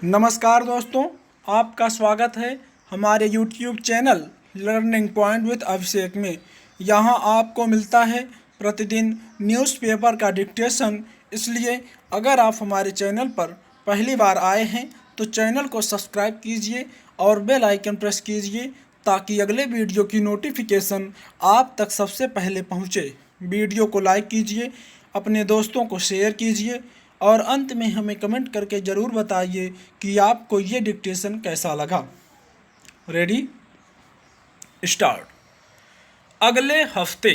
नमस्कार दोस्तों, आपका स्वागत है हमारे YouTube channel learning point with Abhishek में। यहाँ आपको मिलता है प्रतिदिन न्यूज़पेपर का डिक्टेशन। इसलिए अगर आप हमारे चैनल पर पहली बार आए हैं तो चैनल को सब्सक्राइब कीजिए और बेल आइकन प्रेस कीजिए ताकि अगले वीडियो की नोटिफिकेशन आप तक सबसे पहले पहुँचे। वीडियो को लाइक कीजिए, अपने दोस्तों को शेयर कीजिए और अंत में हमें कमेंट करके ज़रूर बताइए कि आपको ये डिक्टेशन कैसा लगा। Ready, start. अगले हफ्ते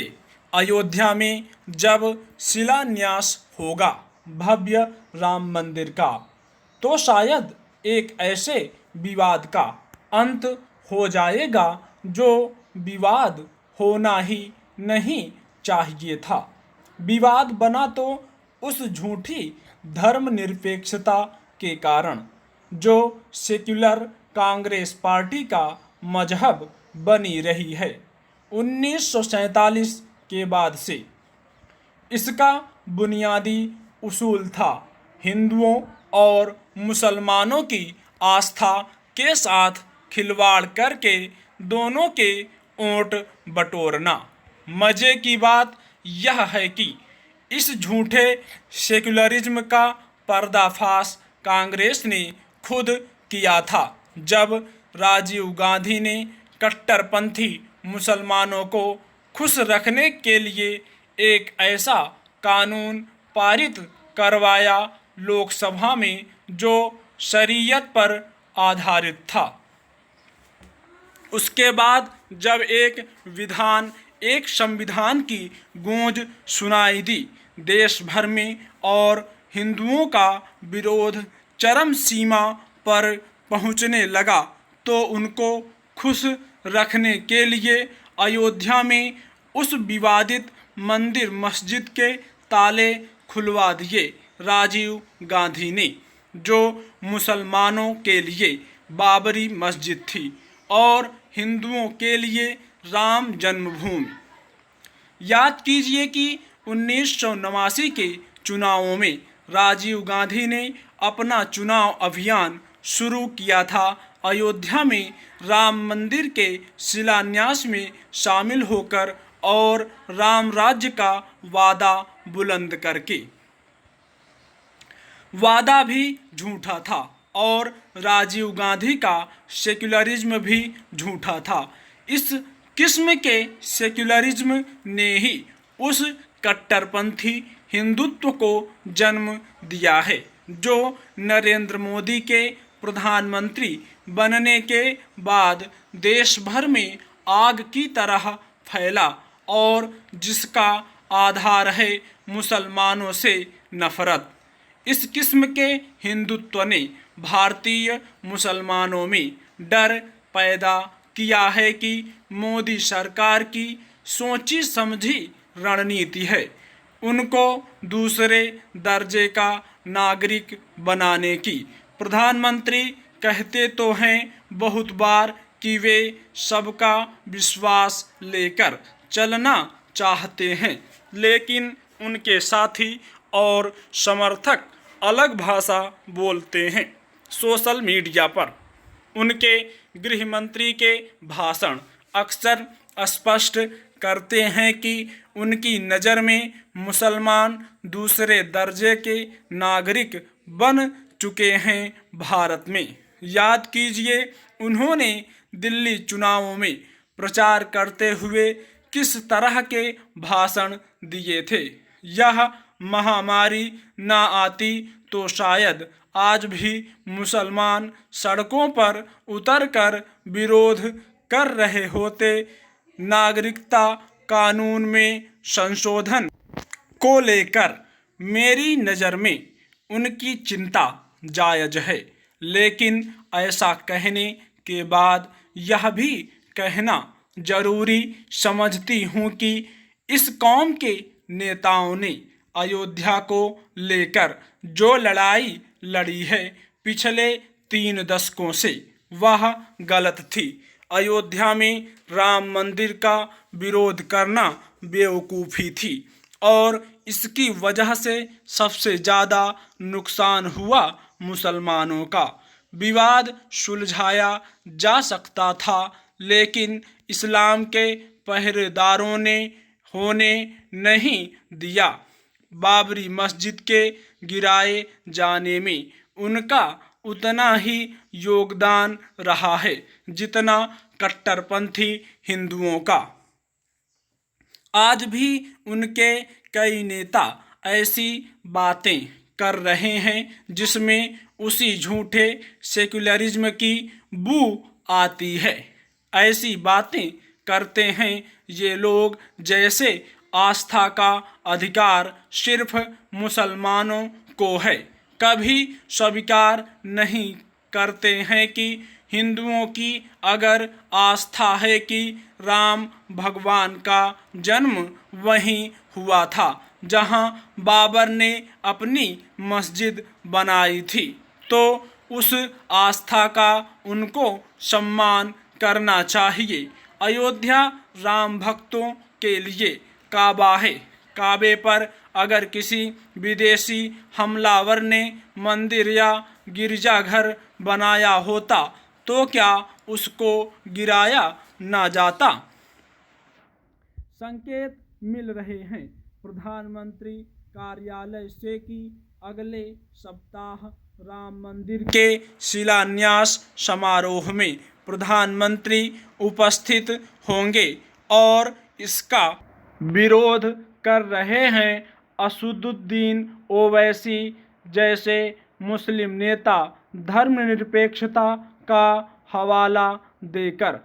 अयोध्या में जब शिलान्यास होगा भव्य राम मंदिर का, तो शायद एक ऐसे विवाद का अंत हो जाएगा जो विवाद होना ही नहीं चाहिए था। विवाद बना तो उस झूठी धर्मनिरपेक्षता के कारण जो सेक्युलर कांग्रेस पार्टी का मजहब बनी रही है 1947 के बाद से। इसका बुनियादी उसूल था हिंदुओं और मुसलमानों की आस्था के साथ खिलवाड़ करके दोनों के वोट बटोरना। मज़े की बात यह है कि इस झूठे सेक्युलरिज्म का पर्दाफाश कांग्रेस ने खुद किया था जब राजीव गांधी ने कट्टरपंथी मुसलमानों को खुश रखने के लिए एक ऐसा कानून पारित करवाया लोकसभा में जो शरीयत पर आधारित था। उसके बाद जब एक संविधान की गूंज सुनाई दी देश भर में और हिंदुओं का विरोध चरम सीमा पर पहुंचने लगा, तो उनको खुश रखने के लिए अयोध्या में उस विवादित मंदिर मस्जिद के ताले खुलवा दिए राजीव गांधी ने, जो मुसलमानों के लिए बाबरी मस्जिद थी और हिंदुओं के लिए राम जन्मभूमि। याद कीजिए कि 1989 के चुनावों में राजीव गांधी ने अपना चुनाव अभियान शुरू किया था अयोध्या में राम मंदिर के शिलान्यास में शामिल होकर और राम राज्य का वादा बुलंद करके। वादा भी झूठा था और राजीव गांधी का सेक्युलरिज्म भी झूठा था। इस किस्म के सेक्युलरिज्म ने ही उस कट्टरपंथी हिंदुत्व को जन्म दिया है जो नरेंद्र मोदी के प्रधानमंत्री बनने के बाद देश भर में आग की तरह फैला और जिसका आधार है मुसलमानों से नफरत। इस किस्म के हिंदुत्व ने भारतीय मुसलमानों में डर पैदा किया है कि मोदी सरकार की सोची समझी रणनीति है उनको दूसरे दर्जे का नागरिक बनाने की। प्रधानमंत्री कहते तो हैं बहुत बार कि वे सबका विश्वास लेकर चलना चाहते हैं, लेकिन उनके साथी और समर्थक अलग भाषा बोलते हैं। सोशल मीडिया पर उनके गृह मंत्री के भाषण अक्सर स्पष्ट करते हैं कि उनकी नज़र में मुसलमान दूसरे दर्जे के नागरिक बन चुके हैं भारत में। याद कीजिए उन्होंने दिल्ली चुनावों में प्रचार करते हुए किस तरह के भाषण दिए थे। यह महामारी ना आती तो शायद आज भी मुसलमान सड़कों पर उतरकर विरोध कर रहे होते। नागरिकता कानून में संशोधन को लेकर मेरी नज़र में उनकी चिंता जायज़ है, लेकिन ऐसा कहने के बाद यह भी कहना ज़रूरी समझती हूँ कि इस कौम के नेताओं ने अयोध्या को लेकर जो लड़ाई लड़ी है पिछले 3 दशकों से, वह गलत थी। अयोध्या में राम मंदिर का विरोध करना बेवकूफ़ी थी और इसकी वजह से सबसे ज़्यादा नुकसान हुआ मुसलमानों का। विवाद सुलझाया जा सकता था, लेकिन इस्लाम के पहरेदारों ने होने नहीं दिया। बाबरी मस्जिद के गिराए जाने में उनका उतना ही योगदान रहा है जितना कट्टरपंथी हिंदुओं का। आज भी उनके कई नेता ऐसी बातें कर रहे हैं जिसमें उसी झूठे सेक्युलरिज्म की बू आती है। ऐसी बातें करते हैं ये लोग जैसे आस्था का अधिकार सिर्फ मुसलमानों को है। कभी स्वीकार नहीं करते हैं कि हिंदुओं की अगर आस्था है कि राम भगवान का जन्म वहीं हुआ था जहां बाबर ने अपनी मस्जिद बनाई थी, तो उस आस्था का उनको सम्मान करना चाहिए। अयोध्या राम भक्तों के लिए काबा है। काबे पर अगर किसी विदेशी हमलावर ने मंदिर या गिरजाघर बनाया होता तो क्या उसको गिराया ना जाता? संकेत मिल रहे हैं प्रधानमंत्री कार्यालय से कि अगले सप्ताह राम मंदिर के शिलान्यास समारोह में प्रधानमंत्री उपस्थित होंगे और इसका विरोध कर रहे हैं असदुद्दीन ओवैसी जैसे मुस्लिम नेता धर्मनिरपेक्षता का हवाला देकर।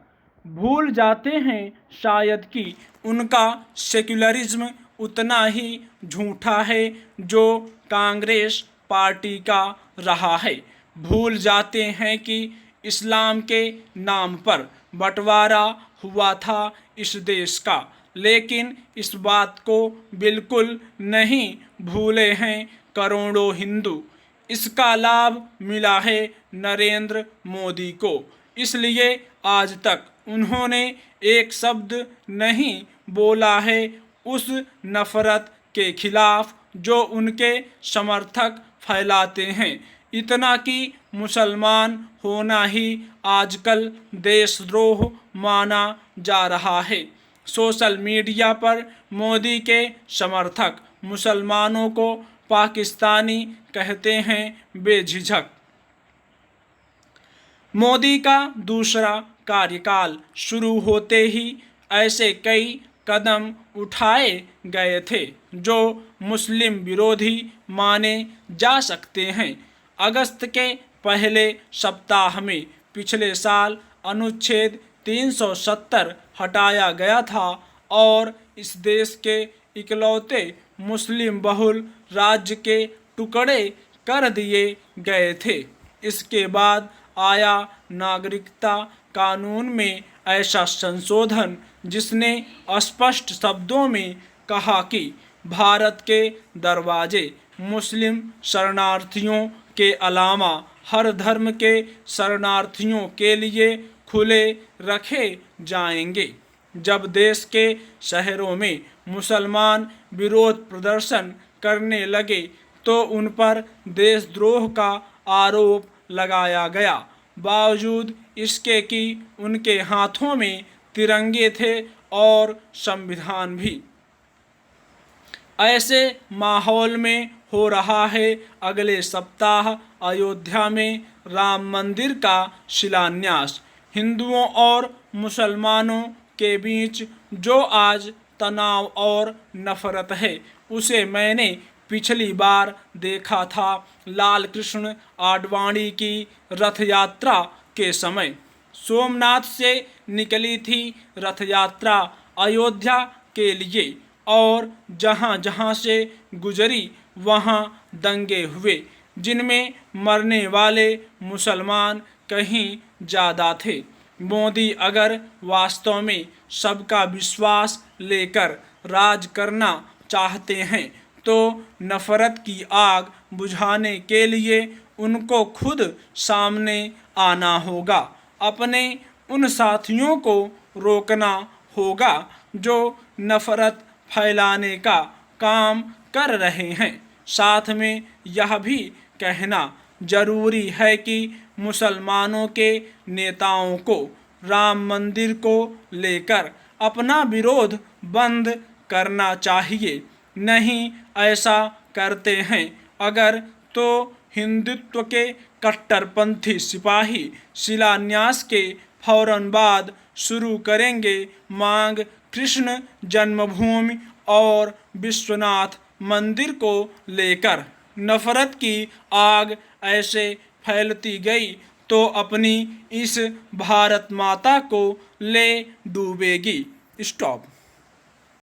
भूल जाते हैं शायद कि उनका सेक्युलरिज्म उतना ही झूठा है जो कांग्रेस पार्टी का रहा है। भूल जाते हैं कि इस्लाम के नाम पर बंटवारा हुआ था इस देश का, लेकिन इस बात को बिल्कुल नहीं भूले हैं करोड़ों हिंदू। इसका लाभ मिला है नरेंद्र मोदी को, इसलिए आज तक उन्होंने एक शब्द नहीं बोला है उस नफरत के खिलाफ जो उनके समर्थक फैलाते हैं। इतना कि मुसलमान होना ही आजकल देशद्रोह माना जा रहा है। सोशल मीडिया पर मोदी के समर्थक मुसलमानों को पाकिस्तानी कहते हैं बेझिझक। मोदी का दूसरा कार्यकाल शुरू होते ही ऐसे कई कदम उठाए गए थे जो मुस्लिम विरोधी माने जा सकते हैं। अगस्त के पहले सप्ताह में पिछले साल अनुच्छेद 370 हटाया गया था और इस देश के इकलौते मुस्लिम बहुल राज्य के टुकड़े कर दिए गए थे। इसके बाद आया नागरिकता कानून में ऐसा संशोधन जिसने स्पष्ट शब्दों में कहा कि भारत के दरवाजे मुस्लिम शरणार्थियों के अलावा हर धर्म के शरणार्थियों के लिए खुले रखे जाएंगे। जब देश के शहरों में मुसलमान विरोध प्रदर्शन करने लगे तो उन पर देशद्रोह का आरोप लगाया गया, बावजूद इसके कि उनके हाथों में तिरंगे थे और संविधान भी। ऐसे माहौल में हो रहा है अगले सप्ताह अयोध्या में राम मंदिर का शिलान्यास। हिंदुओं और मुसलमानों के बीच जो आज तनाव और नफरत है उसे मैंने पिछली बार देखा था लाल कृष्ण आडवाणी की रथ यात्रा के समय। सोमनाथ से निकली थी रथ यात्रा अयोध्या के लिए और जहाँ जहाँ से गुजरी वहाँ दंगे हुए जिनमें मरने वाले मुसलमान कहीं ज़्यादा थे। मोदी अगर वास्तव में सबका विश्वास लेकर राज करना चाहते हैं तो नफरत की आग बुझाने के लिए उनको खुद सामने आना होगा। अपने उन साथियों को रोकना होगा जो नफरत फैलाने का काम कर रहे हैं। साथ में यह भी कहना जरूरी है कि मुसलमानों के नेताओं को राम मंदिर को लेकर अपना विरोध बंद करना चाहिए। नहीं ऐसा करते हैं अगर तो हिंदुत्व के कट्टरपंथी सिपाही शिलान्यास के फौरन बाद शुरू करेंगे मांग कृष्ण जन्मभूमि और विश्वनाथ मंदिर को लेकर। नफरत की आग ऐसे फैलती गई तो अपनी इस भारत माता को ले डूबेगी। स्टॉप।